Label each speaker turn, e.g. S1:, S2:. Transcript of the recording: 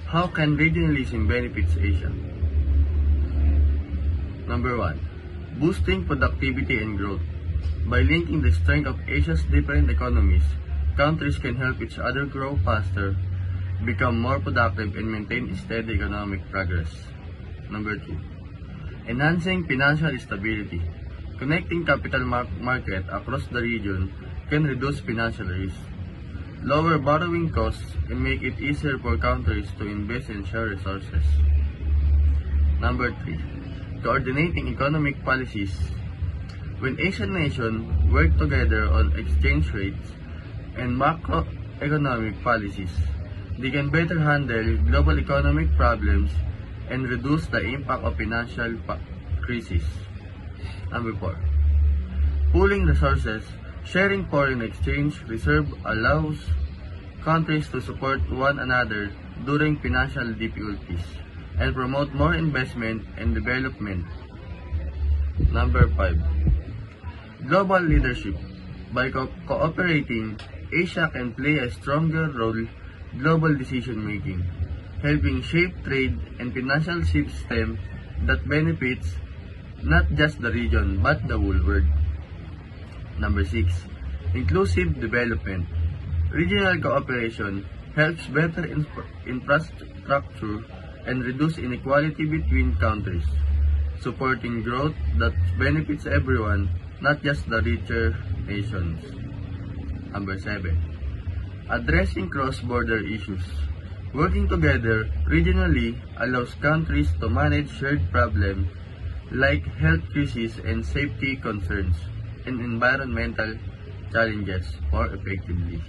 S1: How can regionalism benefits Asia? Number 1. Boosting productivity and growth. By linking the strength of Asia's different economies, countries can help each other grow faster, become more productive, and maintain steady economic progress. Number 2. Enhancing financial stability. Connecting capital market across the region can reduce financial risk, lower borrowing costs, and make it easier for countries to invest and share resources. Number 3. Coordinating economic policies. When Asian nations work together on exchange rates and macroeconomic policies, they can better handle global economic problems and reduce the impact of financial crises. Number 4. Pooling resources. Sharing foreign exchange reserve allows countries to support one another during financial difficulties and promote more investment and development. Number 5. Global leadership. By cooperating, Asia can play a stronger role in global decision making, helping shape trade and financial system that benefits not just the region but the whole world. Number 6. Inclusive development. Regional cooperation helps better infrastructure and reduce inequality between countries, supporting growth that benefits everyone, not just the richer nations. Number 7. Addressing cross-border issues. Working together regionally allows countries to manage shared problems like health crises and safety concerns and environmental challenges more effectively.